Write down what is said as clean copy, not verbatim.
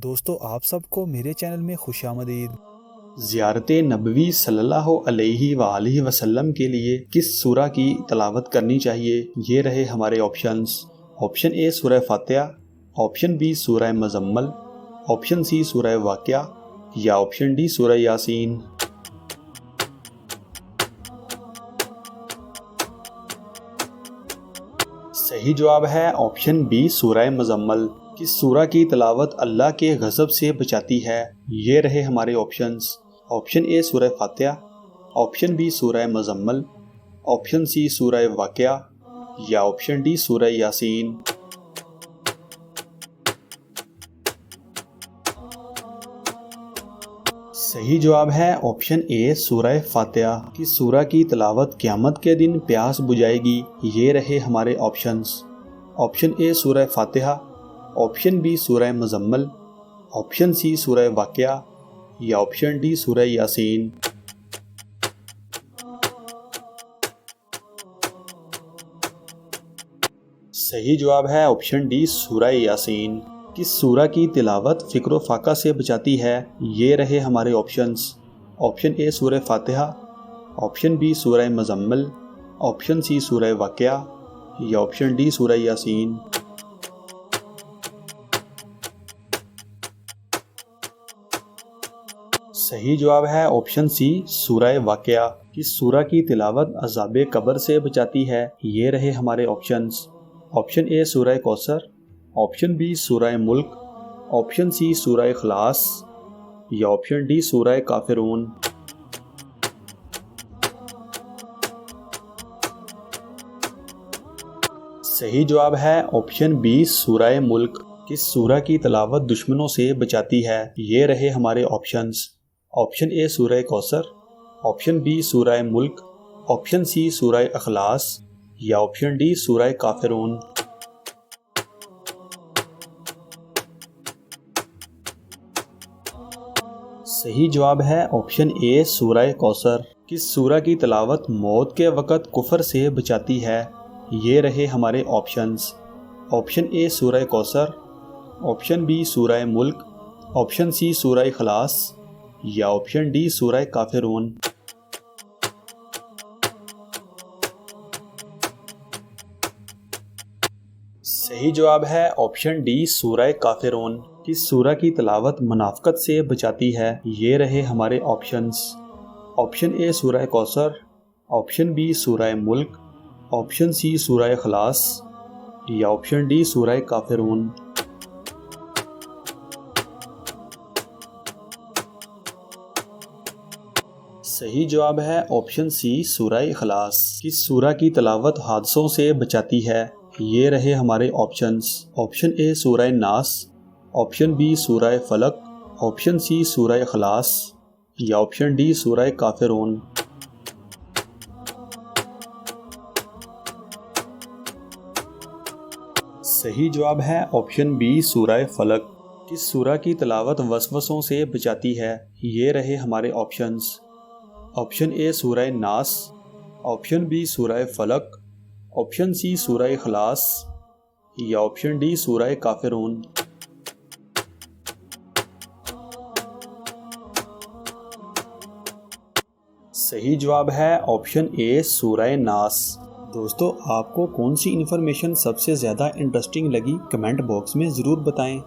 دوستو آپ سب کو میرے چینل میں خوش آمدید۔ زیارت نبوی صلی اللہ علیہ وآلہ وسلم کے لیے کس سورہ کی تلاوت کرنی چاہیے؟ یہ رہے ہمارے آپشنز۔ آپشن اے سورہ فاتحہ، آپشن بی سورہ مزمل، آپشن سی سورہ واقعہ یا آپشن ڈی سورہ یاسین۔ صحیح جواب ہے آپشن بی سورہ مزمل۔ کس سورہ کی تلاوت اللہ کے غضب سے بچاتی ہے؟ یہ رہے ہمارے آپشنز۔ آپشن اے سورہ فاتحہ، آپشن بی سورہ مزمل، آپشن سی سورہ واقعہ یا آپشن ڈی سورہ یاسین۔ صحیح جواب ہے آپشن اے سورہ فاتحہ۔ کس سورہ کی تلاوت قیامت کے دن پیاس بجھائے گی؟ یہ رہے ہمارے آپشنز۔ آپشن اے سورہ فاتحہ، آپشن بی سورہ مزمل، آپشن سی سورہ واقعہ یا آپشن ڈی سورہ یاسین۔ صحیح جواب ہے آپشن ڈی سورہ یاسین۔ کس سورہ کی تلاوت فکر و فاقہ سے بچاتی ہے؟ یہ رہے ہمارے آپشنز۔ آپشن اے سورہ فاتحہ، آپشن بی سورہ مزمل، آپشن سی سورہ واقعہ یا آپشن ڈی سورہ یاسین۔ صحیح جواب ہے آپشن سی سورہ واقعہ۔ کس سورہ کی تلاوت عذاب قبر سے بچاتی ہے؟ یہ رہے ہمارے آپشنز۔ آپشن اے سورہ کوثر، آپشن بی سورہ ملک، آپشن سی سورہ اخلاص یا آپشن ڈی سورہ کافرون۔ صحیح جواب ہے آپشن بی سورہ ملک۔ کس سورہ کی تلاوت دشمنوں سے بچاتی ہے؟ یہ رہے ہمارے آپشنز۔ آپشن اے سورہ کوثر، آپشن بی سورہ ملک، آپشن سی سورہ اخلاص یا آپشن ڈی سورہ کافرون۔ صحیح جواب ہے آپشن اے سورہ کوثر۔ کس سورہ کی تلاوت موت کے وقت کفر سے بچاتی ہے؟ یہ رہے ہمارے آپشنز۔ آپشن اے سورہ کوثر، آپشن بی سورہ ملک، آپشن سی سورہ اخلاص یا آپشن ڈی سورہ کافرون۔ صحیح جواب ہے آپشن ڈی سورہ کافرون۔ کس سورہ کی تلاوت منافقت سے بچاتی ہے؟ یہ رہے ہمارے آپشنز۔ آپشن اے سورہ کوثر، آپشن بی سورہ ملک، آپشن سی سورہ اخلاص یا آپشن ڈی سورہ کافرون۔ صحیح جواب ہے آپشن سی سورہ اخلاص۔ کس سورہ کی تلاوت حادثوں سے بچاتی ہے؟ یہ رہے ہمارے آپشنز۔ آپشن اے سورہ ناس، آپشن بی سورہ فلق، آپشن سی سورہ اخلاص یا آپشن ڈی سورہ کافرون۔ صحیح جواب ہے آپشن بی سورہ فلق۔ کس سورہ کی تلاوت وسوسوں سے بچاتی ہے؟ یہ رہے ہمارے آپشنز۔ آپشن اے سورہ ناس، آپشن بی سورہ فلق، آپشن سی سورہ اخلاص یا آپشن ڈی سورہ کافرون۔ صحیح جواب ہے آپشن اے سورہ ناس۔ دوستو آپ کو کون سی انفارمیشن سب سے زیادہ انٹرسٹنگ لگی کمنٹ باکس میں ضرور بتائیں۔